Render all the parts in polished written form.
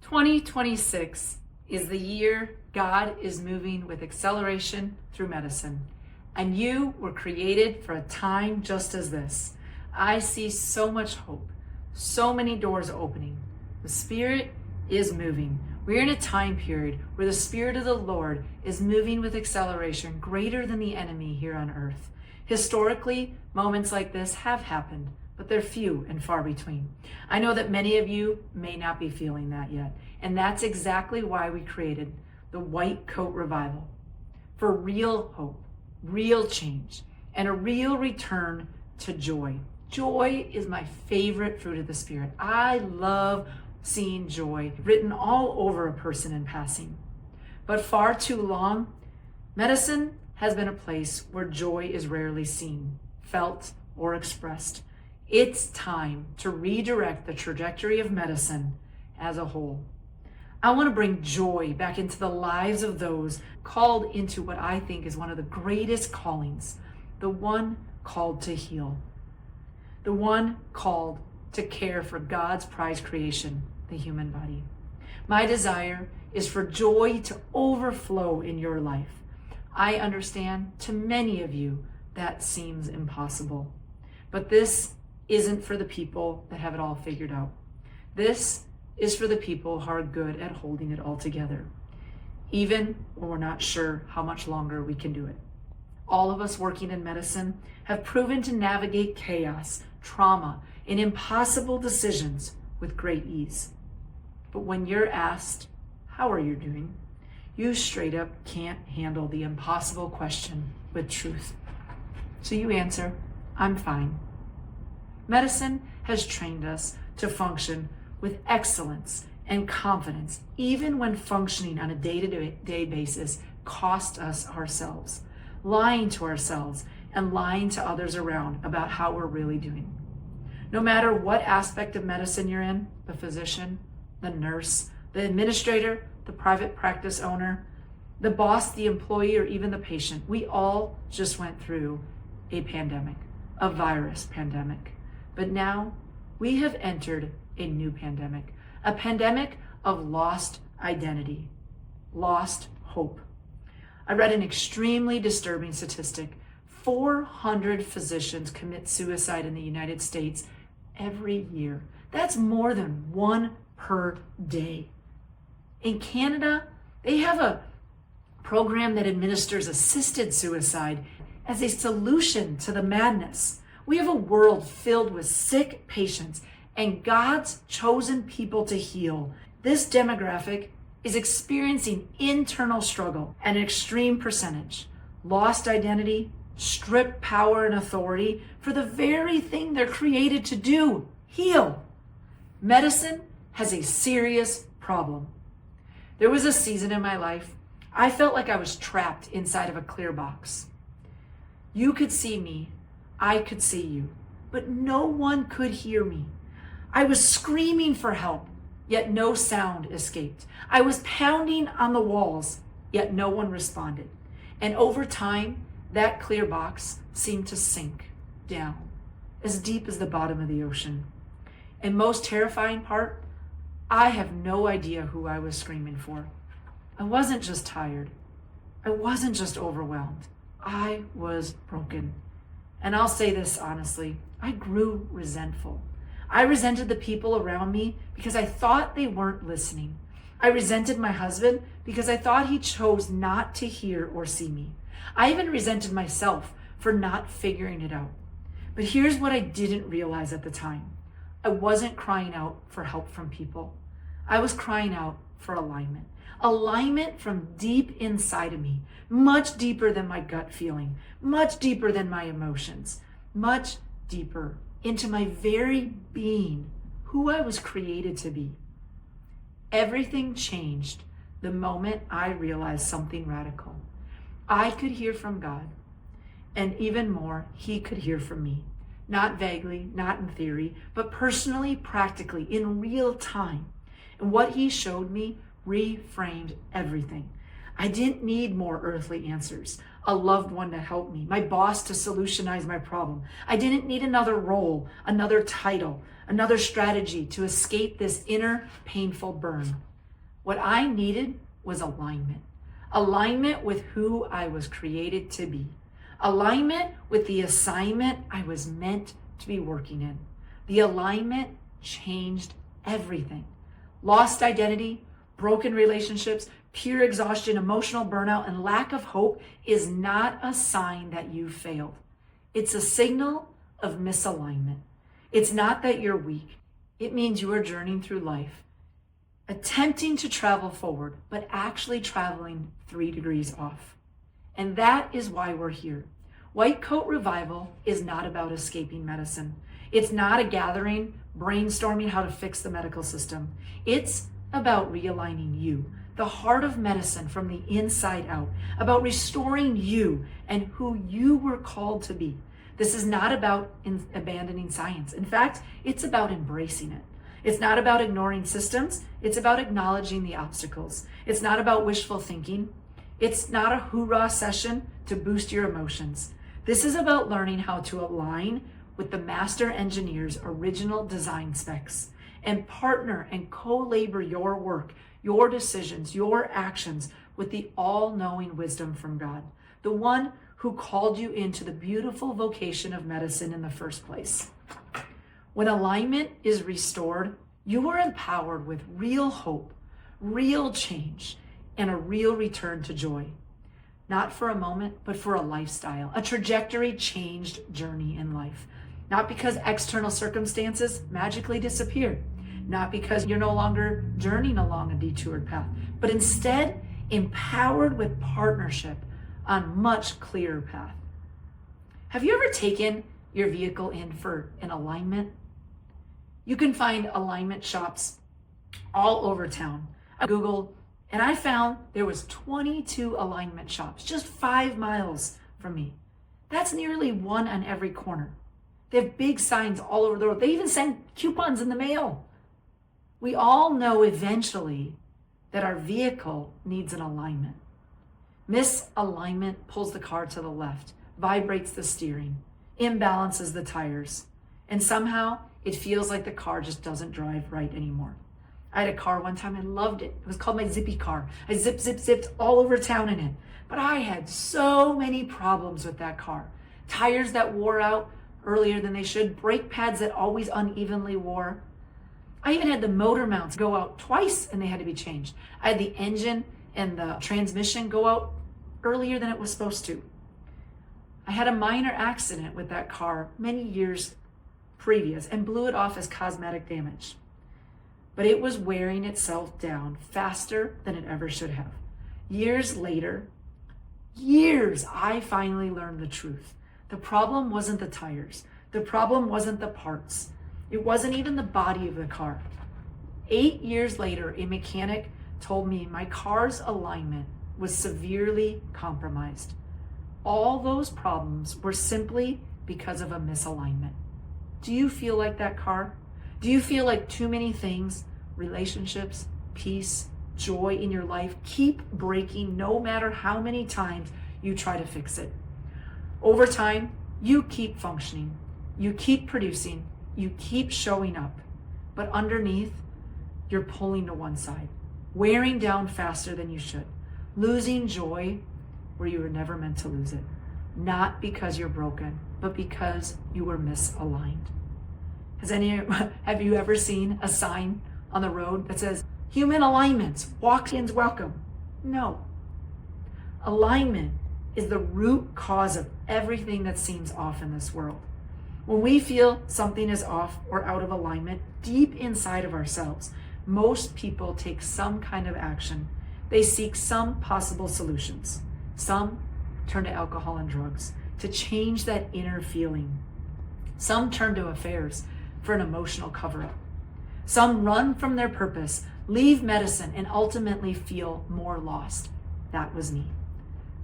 2026 is the year God is moving with acceleration through medicine. And you were created for a time just as this. I see so much hope, so many doors opening. The Spirit is moving. We're in a time period where the Spirit of the Lord is moving with acceleration greater than the enemy here on earth. Historically, moments like this have happened, but they're few and far between. I know that many of you may not be feeling that yet, and that's exactly why we created the White Coat Revival, for real hope, real change, and a real return to joy. Joy is my favorite fruit of the Spirit. I love seeing joy written all over a person in passing. But far too long, medicine has been a place where joy is rarely seen, felt, or expressed. It's time to redirect the trajectory of medicine as a whole. I want to bring joy back into the lives of those called into what I think is one of the greatest callings, the one called to heal, the one called to care for God's prized creation, the human body. My desire is for joy to overflow in your life. I understand to many of you that seems impossible, but this isn't for the people that have it all figured out. This is for the people who are good at holding it all together, even when we're not sure how much longer we can do it. All of us working in medicine have proven to navigate chaos, trauma, and impossible decisions with great ease. But when you're asked, how are you doing? You straight up can't handle the impossible question with truth. So you answer, I'm fine. Medicine has trained us to function with excellence and confidence, even when functioning on a day-to-day basis cost us ourselves, lying to ourselves and lying to others around about how we're really doing. No matter what aspect of medicine you're in, the physician, the nurse, the administrator, the private practice owner, the boss, the employee, or even the patient, we all just went through a pandemic, a virus pandemic. But now we have entered a new pandemic, a pandemic of lost identity, lost hope. I read an extremely disturbing statistic. 400 physicians commit suicide in the United States every year. That's more than one per day. In Canada, they have a program that administers assisted suicide as a solution to the madness. We have a world filled with sick patients and God's chosen people to heal. This demographic is experiencing internal struggle at an extreme percentage, lost identity, stripped power and authority for the very thing they're created to do, heal. Medicine has a serious problem. There was a season in my life I felt like I was trapped inside of a clear box. You could see me, I could see you, but no one could hear me. I was screaming for help, yet no sound escaped. I was pounding on the walls, yet no one responded. And over time, that clear box seemed to sink down, as deep as the bottom of the ocean. And most terrifying part, I have no idea who I was screaming for. I wasn't just tired. I wasn't just overwhelmed. I was broken. And I'll say this honestly, I grew resentful. I resented the people around me because I thought they weren't listening. I resented my husband because I thought he chose not to hear or see me. I even resented myself for not figuring it out. But here's what I didn't realize at the time. I wasn't crying out for help from people. I was crying out for alignment. Alignment from deep inside of me, much deeper than my gut feeling, much deeper than my emotions, much deeper into my very being, who I was created to be. Everything changed the moment I realized something radical. I could hear from God, and even more, He could hear from me. Not vaguely, not in theory, but personally, practically, in real time. And what He showed me reframed everything. I didn't need more earthly answers, a loved one to help me, my boss to solutionize my problem. I didn't need another role, another title, another strategy to escape this inner painful burn. What I needed was alignment. Alignment with who I was created to be. Alignment with the assignment I was meant to be working in. The alignment changed everything. Lost identity, broken relationships, pure exhaustion, emotional burnout, and lack of hope is not a sign that you failed. It's a signal of misalignment. It's not that you're weak. It means you are journeying through life, attempting to travel forward, but actually traveling 3 degrees off. And that is why we're here. White Coat Revival is not about escaping medicine. It's not a gathering, brainstorming how to fix the medical system. It's about realigning you, the heart of medicine from the inside out, about restoring you and who you were called to be. This is not about abandoning science. In fact, it's about embracing it. It's not about ignoring systems. It's about acknowledging the obstacles. It's not about wishful thinking. It's not a hoorah session to boost your emotions. This is about learning how to align with the master engineer's original design specs and partner and co-labor your work, your decisions, your actions with the all-knowing wisdom from God, the one who called you into the beautiful vocation of medicine in the first place. When alignment is restored, you are empowered with real hope, real change, and a real return to joy. Not for a moment, but for a lifestyle, a trajectory changed journey in life. Not because external circumstances magically disappeared, not because you're no longer journeying along a detoured path, but instead empowered with partnership on much clearer path. Have you ever taken your vehicle in for an alignment? You can find alignment shops all over town. I Googled and I found there was 22 alignment shops just 5 miles from me. That's nearly one on every corner. They have big signs all over the road. They even send coupons in the mail. We all know eventually that our vehicle needs an alignment. Misalignment pulls the car to the left, vibrates the steering, imbalances the tires, and somehow it feels like the car just doesn't drive right anymore. I had a car one time, I loved it. It was called my zippy car. I zipped all over town in it. But I had so many problems with that car. Tires that wore out earlier than they should, brake pads that always unevenly wore. I even had the motor mounts go out twice and they had to be changed. I had the engine and the transmission go out earlier than it was supposed to. I had a minor accident with that car many years previous and blew it off as cosmetic damage. But it was wearing itself down faster than it ever should have. Years later, I finally learned the truth. The problem wasn't the tires. The problem wasn't the parts. It wasn't even the body of the car. 8 years later, a mechanic told me my car's alignment was severely compromised. All those problems were simply because of a misalignment. Do you feel like that car? Do you feel like too many things, relationships, peace, joy in your life keep breaking no matter how many times you try to fix it? Over time, you keep functioning, you keep producing, you keep showing up, but underneath, you're pulling to one side, wearing down faster than you should, losing joy where you were never meant to lose it, not because you're broken, but because you were misaligned. Have you ever seen a sign on the road that says, human alignments, walk-ins welcome? No. Alignment is the root cause of everything that seems off in this world. When we feel something is off or out of alignment deep inside of ourselves, most people take some kind of action. They seek some possible solutions. Some turn to alcohol and drugs to change that inner feeling. Some turn to affairs for an emotional cover-up. Some run from their purpose, leave medicine, and ultimately feel more lost. That was me.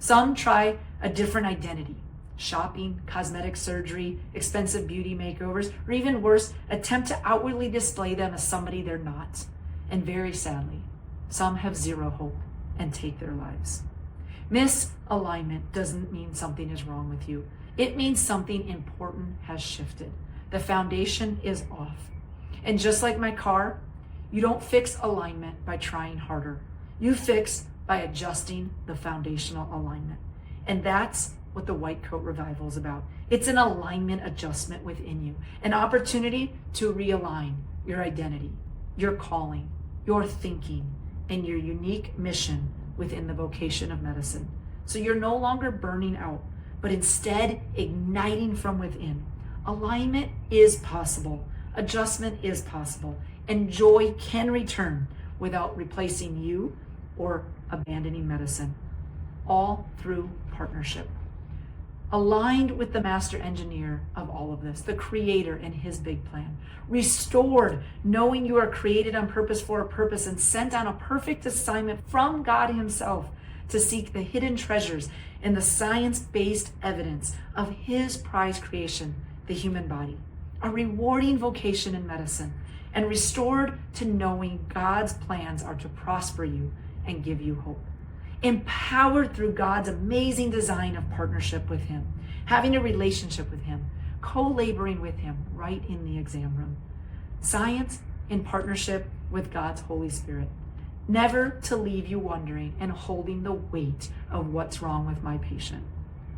Some try a different identity, shopping, cosmetic surgery, expensive beauty makeovers, or even worse, attempt to outwardly display them as somebody they're not. And very sadly, some have zero hope and take their lives. Misalignment doesn't mean something is wrong with you. It means something important has shifted. The foundation is off. And just like my car, You don't fix alignment by trying harder. You fix by adjusting the foundational alignment. And that's what the White Coat Revival is about. It's an alignment adjustment within you, an opportunity to realign your identity, your calling, your thinking, and your unique mission within the vocation of medicine. So you're no longer burning out, but instead igniting from within. Alignment is possible. Adjustment is possible. And joy can return without replacing you or abandoning medicine. All through partnership. Aligned with the master engineer of all of this, the creator and his big plan. Restored, knowing you are created on purpose for a purpose and sent on a perfect assignment from God himself to seek the hidden treasures in the science-based evidence of his prized creation, the human body. A rewarding vocation in medicine, and restored to knowing God's plans are to prosper you and give you hope. Empowered through God's amazing design of partnership with him, having a relationship with him, co-laboring with him right in the exam room. Science in partnership with God's Holy Spirit. Never to leave you wondering and holding the weight of what's wrong with my patient.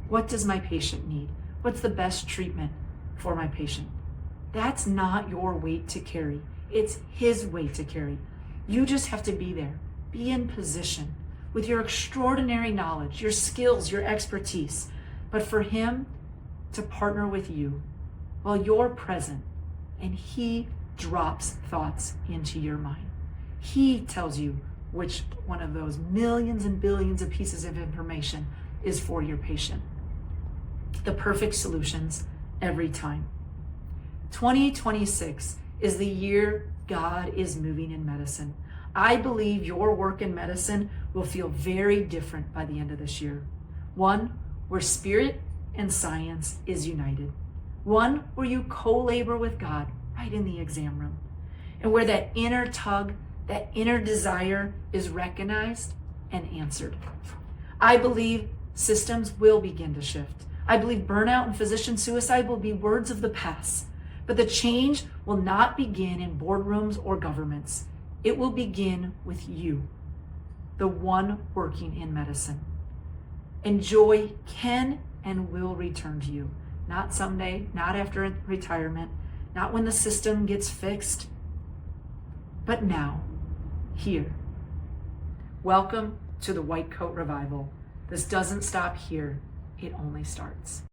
What does my patient need? What's the best treatment for my patient? That's not your weight to carry. It's his weight to carry. You just have to be there. Be in position with your extraordinary knowledge, your skills, your expertise, but for him to partner with you while you're present and he drops thoughts into your mind. He tells you which one of those millions and billions of pieces of information is for your patient. The perfect solutions every time. 2026 is the year God is moving in medicine. I believe your work in medicine will feel very different by the end of this year. One where spirit and science is united. One where you co-labor with God right in the exam room. And where that inner tug, that inner desire is recognized and answered. I believe systems will begin to shift. I believe burnout and physician suicide will be words of the past. But the change will not begin in boardrooms or governments. It will begin with you, the one working in medicine. And joy can and will return to you. Not someday, not after retirement, not when the system gets fixed, but now, here. Welcome to the White Coat Revival. This doesn't stop here. It only starts.